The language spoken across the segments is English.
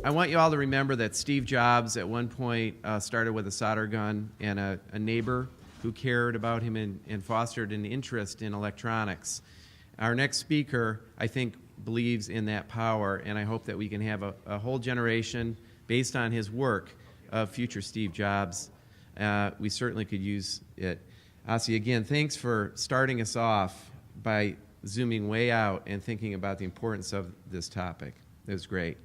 I want you all to remember that Steve Jobs at one point started with a solder gun and a neighbor who cared about him and fostered an interest in electronics. Our next speaker, I think, believes in that power, and I hope that we can have a whole generation based on his work of future Steve Jobs. We certainly could use it. Asi, again, thanks for starting us off by zooming way out and thinking about the importance of this topic. It was great.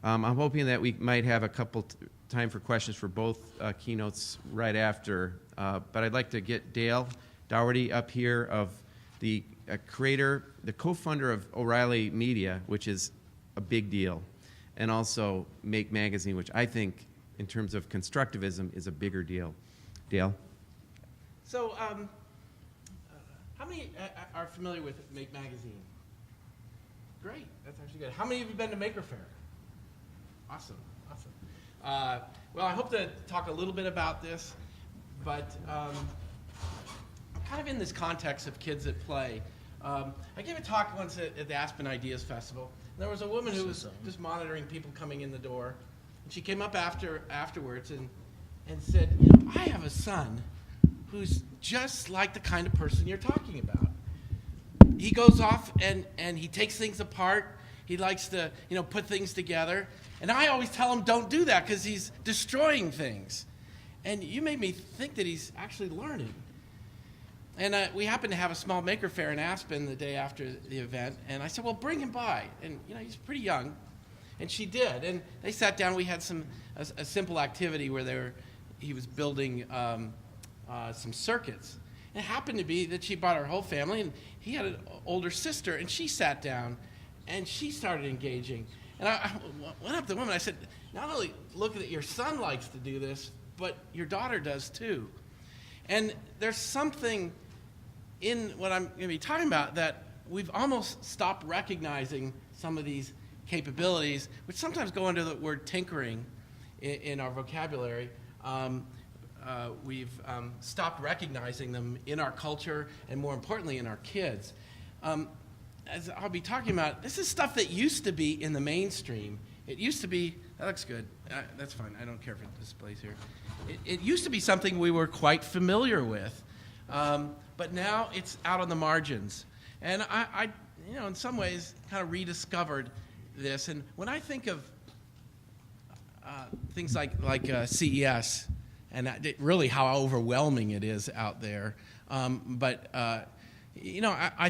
I'm hoping that we might have a couple time for questions for both keynotes right after, but I'd like to get Dale Dougherty up here, of the creator, the co-founder of O'Reilly Media, which is a big deal, and also Make Magazine, which I think, in terms of constructivism, is a bigger deal. Dale? So, how many are familiar with Make Magazine? Great, that's actually good. How many of you been to Maker Faire? Awesome, awesome. Well, I hope to talk a little bit about this, but kind of in this context of kids at play. I gave a talk once at the Aspen Ideas Festival. There was a woman who was just monitoring people coming in the door, and she came up afterwards and said, I have a son who's just like the kind of person you're talking about. He goes off and he takes things apart. He likes to, put things together. And I always tell him, don't do that, because he's destroying things. And you made me think that he's actually learning. And we happened to have a small Maker Faire in Aspen the day after the event. And I said, well, bring him by. And, he's pretty young. And she did. And they sat down. We had a simple activity where he was building some circuits. And it happened to be that she brought her whole family. And he had an older sister. And she sat down. And she started engaging. And I went up to the woman. I said, not only look that your son likes to do this, but your daughter does too. And there's something in what I'm going to be talking about that we've almost stopped recognizing some of these capabilities, which sometimes go under the word tinkering in our vocabulary. We've stopped recognizing them in our culture and, more importantly, in our kids. As I'll be talking about, this is stuff that used to be in the mainstream. It used to be, that looks good. That's fine. I don't care if it displays here. It used to be something we were quite familiar with, but now it's out on the margins. And I in some ways, kind of rediscovered this. And when I think of things like CES, and really how overwhelming it is out there, I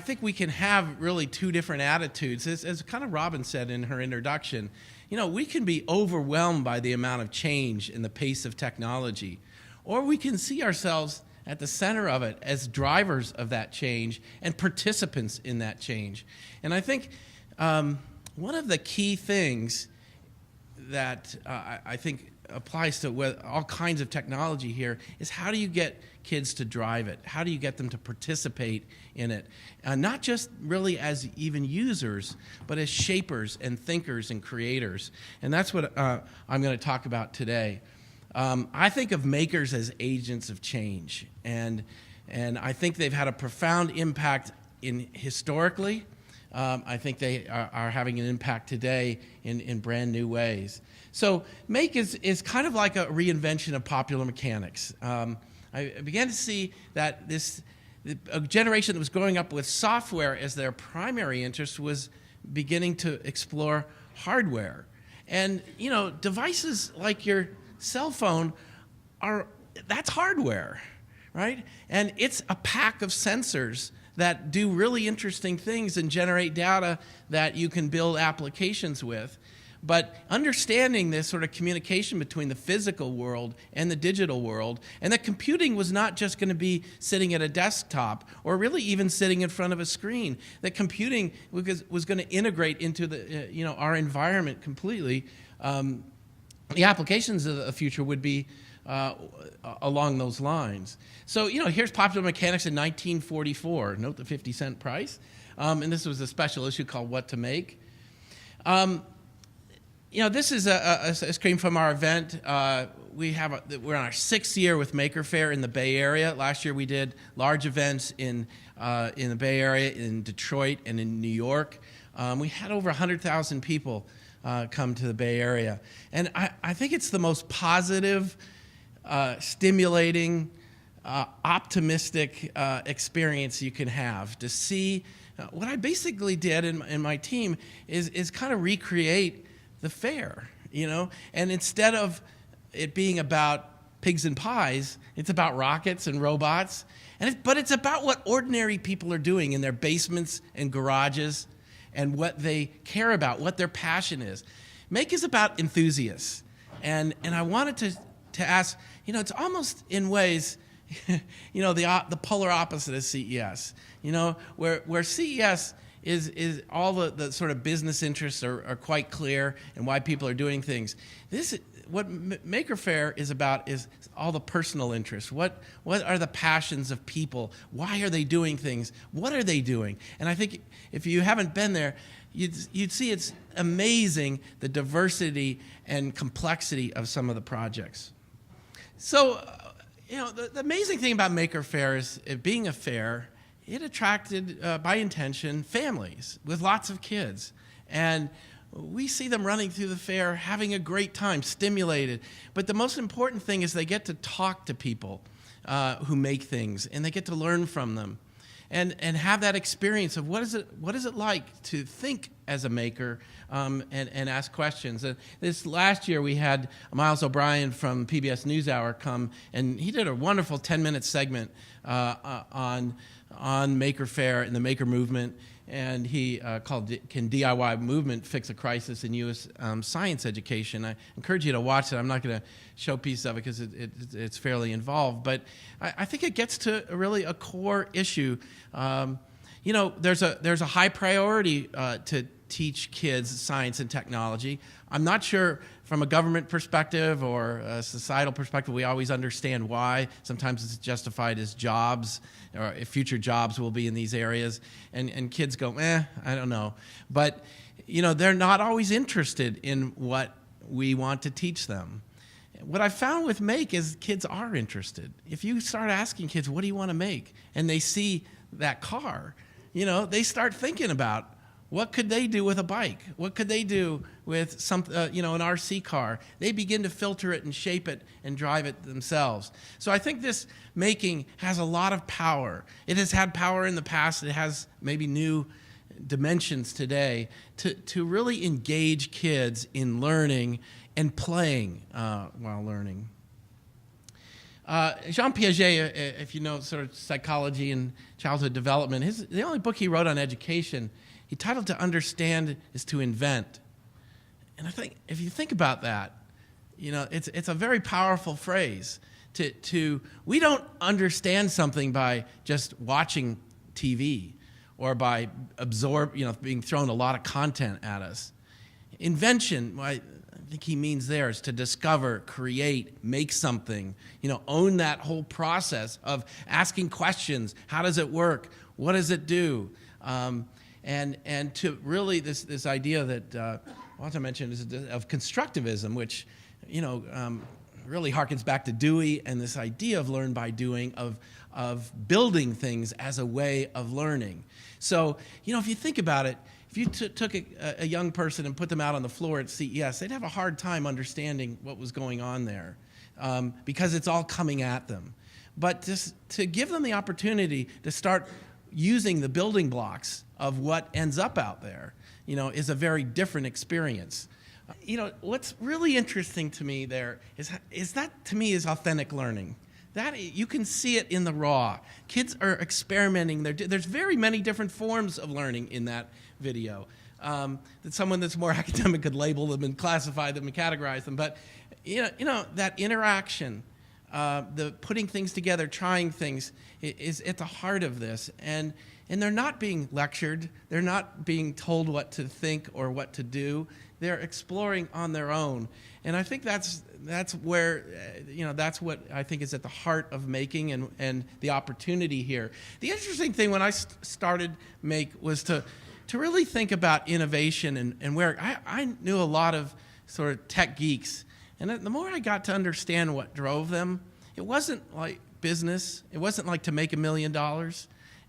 think we can have really two different attitudes. As kind of Robin said in her introduction, we can be overwhelmed by the amount of change and the pace of technology, or we can see ourselves at the center of it as drivers of that change and participants in that change. And I think one of the key things that I think applies to all kinds of technology here is, how do you get kids to drive it? How do you get them to participate in it? Not just really as even users, but as shapers and thinkers and creators. And that's what I'm going to talk about today. I think of makers as agents of change. And I think they've had a profound impact historically. I think they are having an impact today in brand new ways. So Make is kind of like a reinvention of popular mechanics. I began to see that a generation that was growing up with software as their primary interest was beginning to explore hardware. And, devices like your cell phone that's hardware, right? And it's a pack of sensors that do really interesting things and generate data that you can build applications with. But understanding this sort of communication between the physical world and the digital world, and that computing was not just going to be sitting at a desktop or really even sitting in front of a screen. That computing was going to integrate into our environment completely. The applications of the future would be along those lines. So, here's Popular Mechanics in 1944. Note the 50-cent price. And this was a special issue called What to Make. This is a screen from our event. We're on our 6th year with Maker Faire in the Bay Area. Last year we did large events in the Bay Area, in Detroit, and in New York. We had over 100,000 people come to the Bay Area. And I think it's the most positive, stimulating, optimistic experience you can have to see. What I basically did in my team is kind of recreate the fair, and instead of it being about pigs and pies, it's about rockets and robots, but it's about what ordinary people are doing in their basements and garages and what they care about, what their passion is. Make is about enthusiasts, and I wanted to ask, it's almost in ways, the polar opposite of CES, where CES is all the sort of business interests are quite clear and why people are doing things. What Maker Faire is about is all the personal interests. What are the passions of people? Why are they doing things? What are they doing? And I think if you haven't been there, you'd see it's amazing, the diversity and complexity of some of the projects. So, the amazing thing about Maker Faire is it being a fair, it attracted, by intention, families with lots of kids. And we see them running through the fair, having a great time, stimulated. But the most important thing is they get to talk to people who make things, and they get to learn from them and have that experience of what is it like to think as a maker and ask questions. This last year we had Miles O'Brien from PBS NewsHour come, and he did a wonderful 10-minute segment on Maker Faire and the maker movement, and he called "Can DIY Movement Fix a Crisis in U.S. Science Education?" I encourage you to watch it. I'm not going to show pieces of it because it's fairly involved, but I think it gets to really a core issue. There's a high priority to teach kids science and technology. I'm not sure from a government perspective or a societal perspective we always understand why. Sometimes it's justified as jobs, or if future jobs will be in these areas, and kids go, I don't know. But they're not always interested in what we want to teach them. What I found with Make is kids are interested. If you start asking kids, what do you want to make? And they see that car, they start thinking about, what could they do with a bike? What could they do with an RC car? They begin to filter it and shape it and drive it themselves. So I think this making has a lot of power. It has had power in the past. It has maybe new dimensions today to really engage kids in learning and playing while learning. Jean Piaget, if you know sort of psychology and childhood development, the only book he wrote on education, he titled "To Understand is to Invent." And I think if you think about that, it's a very powerful phrase. We don't understand something by just watching TV or by being thrown a lot of content at us. Invention, I think he means there, is to discover, create, make something, own that whole process of asking questions. How does it work? What does it do? And to really this idea that Walter mentioned is of constructivism, which really harkens back to Dewey and this idea of learn by doing, of building things as a way of learning. So if you think about it, if you took a young person and put them out on the floor at CES, they'd have a hard time understanding what was going on there because it's all coming at them. But just to give them the opportunity to start using the building blocks of what ends up out there, is a very different experience. What's really interesting to me there is that to me is authentic learning. That you can see it in the raw. Kids are experimenting. There's very many different forms of learning in that video. That someone that's more academic could label them and classify them and categorize them. But that interaction, the putting things together, trying things, is at the heart of this. And they're not being lectured. They're not being told what to think or what to do. They're exploring on their own. And I think that's where, that's what I think is at the heart of making and the opportunity here. The interesting thing when I started Make was to really think about innovation and where I knew a lot of sort of tech geeks. And the more I got to understand what drove them, it wasn't like business. It wasn't like to make $1 million.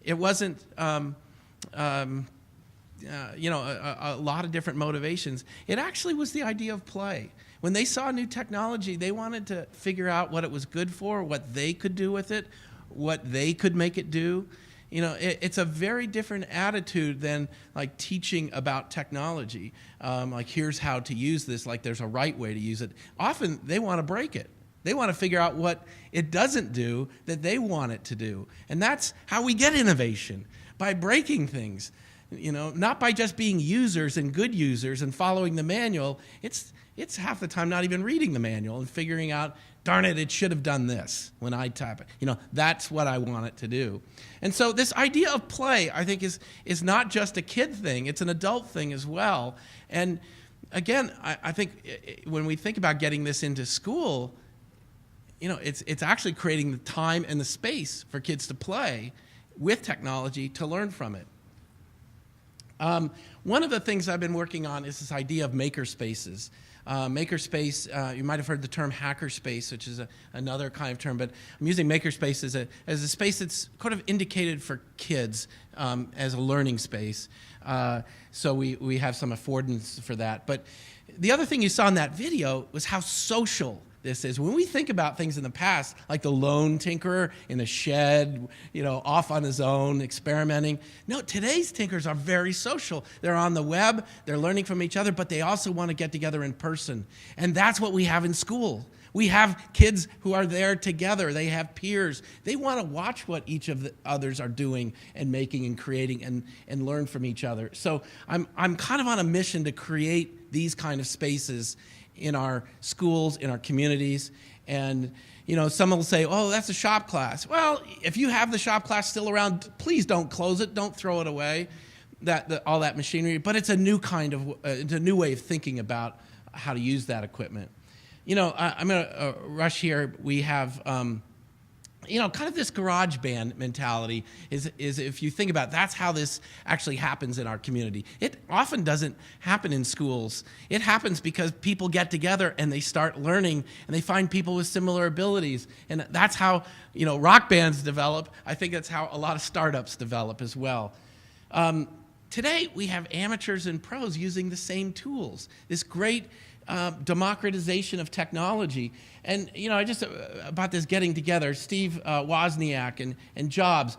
It wasn't, a lot of different motivations. It actually was the idea of play. When they saw new technology, they wanted to figure out what it was good for, what they could do with it, what they could make it do. It's a very different attitude than like teaching about technology. Like, here's how to use this, like there's a right way to use it. Often they want to break it. They want to figure out what it doesn't do that they want it to do. And that's how we get innovation, by breaking things. Not by just being users and good users and following the manual. It's half the time not even reading the manual and figuring out, darn it should have done this when I type it. That's what I want it to do. And so this idea of play, I think, is not just a kid thing. It's an adult thing as well. And again, I think when we think about getting this into school, it's actually creating the time and the space for kids to play with technology to learn from it. One of the things I've been working on is this idea of makerspaces. Makerspace, you might have heard the term hackerspace, which is another kind of term, but I'm using makerspace as a space that's kind of indicated for kids as a learning space. So we have some affordance for that. But the other thing you saw in that video was how social this is. When we think about things in the past, like the lone tinkerer in a shed, off on his own, experimenting. No, today's tinkers are very social. They're on the web, they're learning from each other, but they also want to get together in person. And that's what we have in school. We have kids who are there together. They have peers. They want to watch what each of the others are doing and making and creating and learn from each other. So I'm kind of on a mission to create these kind of spaces in our schools, in our communities. And, someone will say, oh, that's a shop class. Well, if you have the shop class still around, please don't close it. Don't throw it away, all that machinery. But it's a new it's a new way of thinking about how to use that equipment. I'm going to rush here. We have, kind of this garage band mentality is if you think about it, that's how this actually happens in our community. It often doesn't happen in schools. It happens because people get together and they start learning and they find people with similar abilities. And that's how, rock bands develop. I think that's how a lot of startups develop as well. Today, we have amateurs and pros using the same tools. This great democratization of technology. And, I just, about this getting together, Steve Wozniak and Jobs,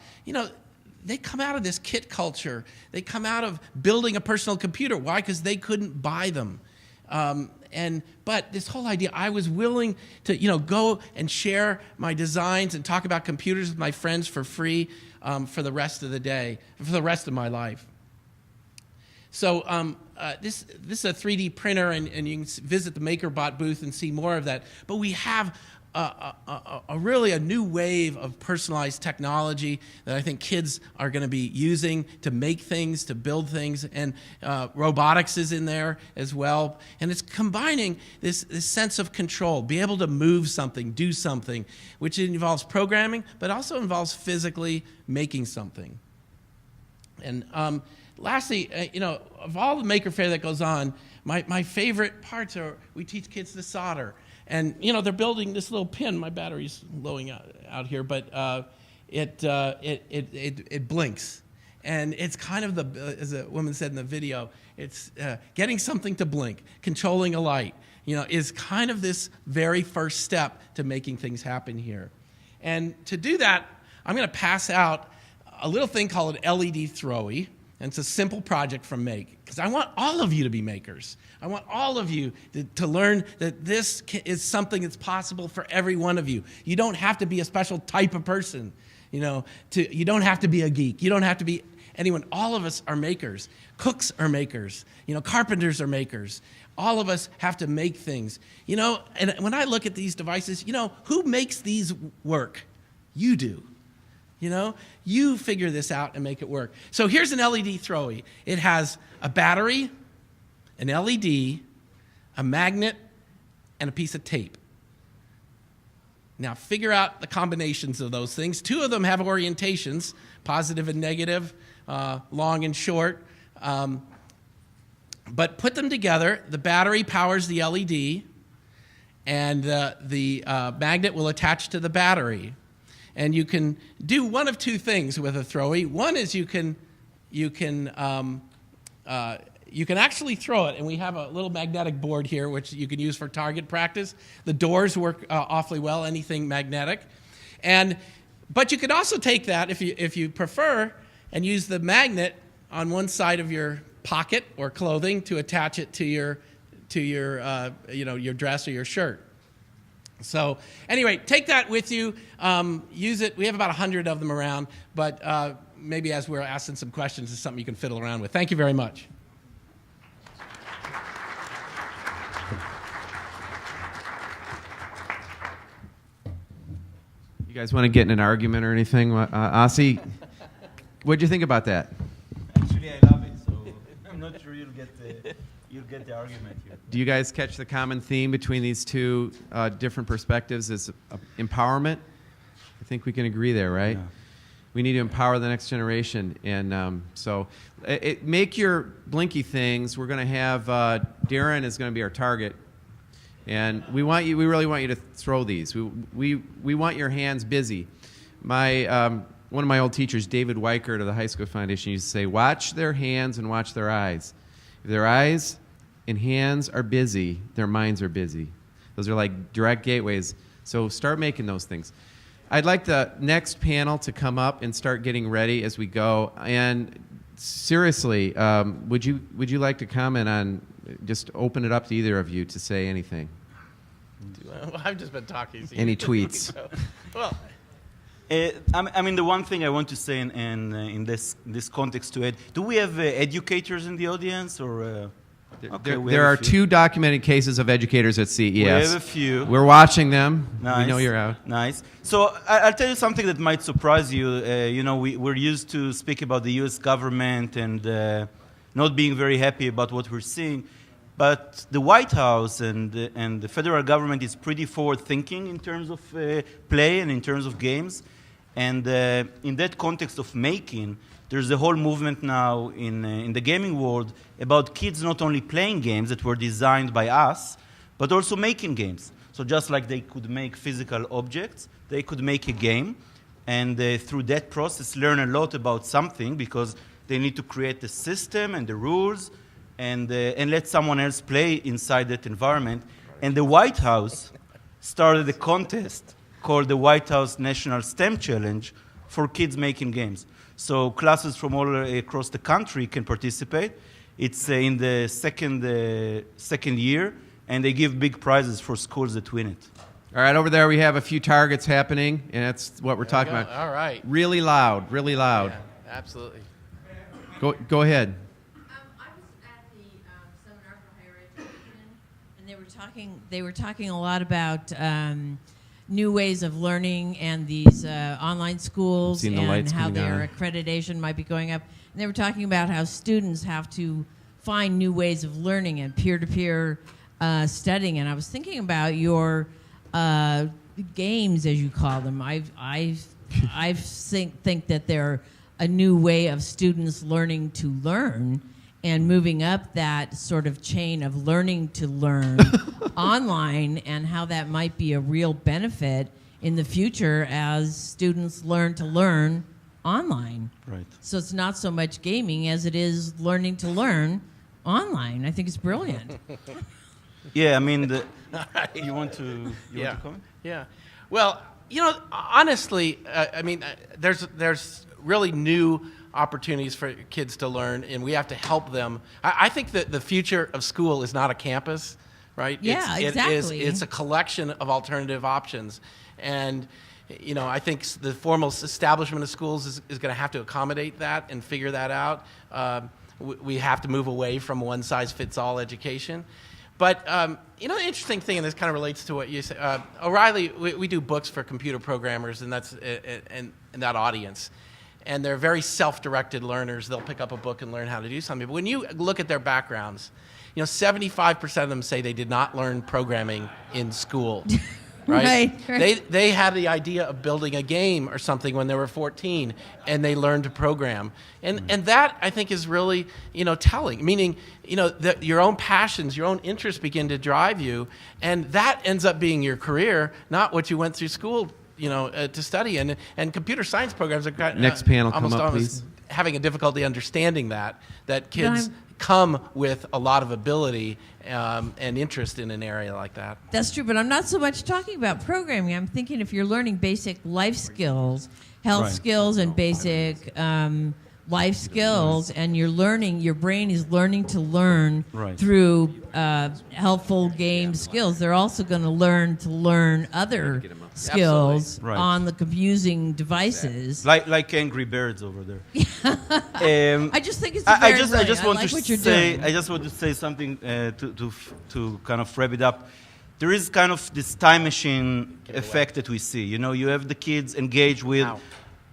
they come out of this kit culture. They come out of building a personal computer. Why? Because they couldn't buy them. But this whole idea, I was willing to, go and share my designs and talk about computers with my friends for free for the rest of the day, for the rest of my life. So this is a 3D printer, and you can visit the MakerBot booth and see more of that. But we have really a new wave of personalized technology that I think kids are going to be using to make things, to build things, and robotics is in there as well. And it's combining this sense of control, be able to move something, do something, which involves programming, but also involves physically making something. And lastly, of all the Maker Faire that goes on, my favorite parts are we teach kids to solder. And, they're building this little pin. My battery's blowing out here, but it blinks. And it's kind of as a woman said in the video, it's getting something to blink, controlling a light, is kind of this very first step to making things happen here. And to do that, I'm going to pass out a little thing called an LED throwy. And it's a simple project from Make, because I want all of you to be makers. I want all of you to learn that this is something that's possible for every one of you. You don't have to be a special type of person. You don't have to be a geek. You don't have to be anyone. All of us are makers. Cooks are makers. Carpenters are makers. All of us have to make things. And when I look at these devices, who makes these work? You do. You figure this out and make it work. So here's an LED throwy. It has a battery, an LED, a magnet, and a piece of tape. Now figure out the combinations of those things. 2 of them have orientations, positive and negative, long and short. But put them together. The battery powers the LED, and the magnet will attach to the battery. And you can do one of two things with a throwy. One is you can actually throw it, and we have a little magnetic board here which you can use for target practice. The doors work awfully well, anything magnetic. But you could also take that, if you prefer, and use the magnet on one side of your pocket or clothing to attach it to your dress or your shirt. So anyway, take that with you. Use it. We have about 100 of them around, but maybe as we're asking some questions, it's something you can fiddle around with. Thank you very much. You guys want to get in an argument or anything? Asi, what'd you think about that? Actually, I love it, so I'm not sure you'll get the argument here. Do you guys catch the common theme between these two different perspectives is empowerment? I think we can agree there, right? Yeah. We need to empower the next generation. And so make your blinky things. We're going to have Darren is going to be our target. And we really want you to throw these. We want your hands busy. One of my old teachers, David Weichert of the High School Foundation, used to say, watch their hands and watch their eyes. If their eyes and hands are busy, their minds are busy. Those are like direct gateways. So start making those things. I'd like the next panel to come up and start getting ready as we go. And seriously, would you like to comment on, just open it up to either of you to say anything? Well, I've just been talking. Any tweets? Well, I mean, the one thing I want to say in this context to Ed, do we have educators in the audience, or? Okay, there are two documented cases of educators at CES. We have a few. We're watching them. Nice. We know you're out. Nice. So I'll tell you something that might surprise you. We're used to speak about the U.S. government and not being very happy about what we're seeing. But the White House and the federal government is pretty forward-thinking in terms of play and in terms of games. And in that context of making, there's a whole movement now in the gaming world about kids not only playing games that were designed by us, but also making games. So just like they could make physical objects, they could make a game. And through that process, learn a lot about something, because they need to create the system and the rules and let someone else play inside that environment. And the White House started a contest called the White House National STEM Challenge for kids making games. So classes from all across the country can participate. It's in the second year, and they give big prizes for schools that win it. All right, over there we have a few targets happening, and that's what we're talking about. All right. Really loud, really loud. Yeah, absolutely. Go ahead. I was at the seminar for higher education, and they were talking a lot about new ways of learning and these online schools and how their accreditation might be going up. And they were talking about how students have to find new ways of learning and peer-to-peer studying. And I was thinking about your games, as you call them. I think that they're a new way of students learning to learn and moving up that sort of chain of learning to learn online, and how that might be a real benefit in the future as students learn to learn online. Right. So it's not so much gaming as it is learning to learn online. I think it's brilliant. Yeah, I mean, you want to comment? Yeah. Well, honestly, there's really new opportunities for kids to learn, and we have to help them. I think that the future of school is not a campus, right? Yeah, exactly. It's a collection of alternative options. And, I think the formal establishment of schools is going to have to accommodate that and figure that out. We have to move away from one-size-fits-all education. But, the interesting thing, and this kind of relates to what you said, O'Reilly, we do books for computer programmers, and that's and that audience. And they're very self-directed learners. They'll pick up a book and learn how to do something. But when you look at their backgrounds, 75% of them say they did not learn programming in school. right? Right. They had the idea of building a game or something when they were 14, and they learned to program. And that, I think, is really, telling. Meaning, that your own passions, your own interests begin to drive you, and that ends up being your career, not what you went through school, to study. And computer science programs are Next panel, come almost up, always please. having a difficulty understanding that kids come with a lot of ability and interest in an area like that. That's true, but I'm not so much talking about programming. I'm thinking if you're learning basic life skills, health Right. skills, and basic life skills, and your brain is learning to learn Right. through helpful game skills. They're also going to learn other skills Right. on the confusing devices. Like Angry Birds over there. I just think it's I very just brilliant. want like to what you're say doing. I just want to say something to kind of wrap it up. There is kind of this time machine effect that we see. You have the kids engage with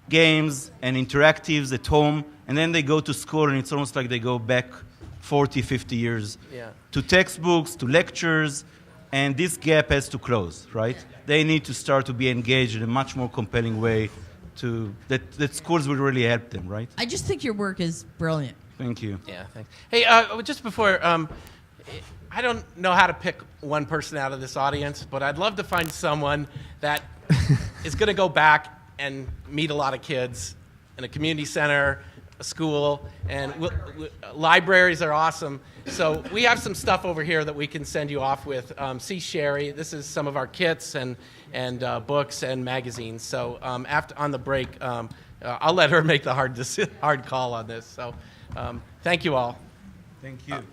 games and interactives at home, and then they go to school, and it's almost like they go back 40, 50 years to textbooks, to lectures, and this gap has to close, right? They need to start to be engaged in a much more compelling way that schools will really help them, right? I just think your work is brilliant. Thank you. Yeah, thanks. Hey, just before, I don't know how to pick one person out of this audience, but I'd love to find someone that is going to go back and meet a lot of kids in a community center, a school, and libraries are awesome. So we have some stuff over here that we can send you off with. See Sherry. This is some of our kits and books and magazines. So after on the break, I'll let her make the hard call on this. So thank you all. Thank you.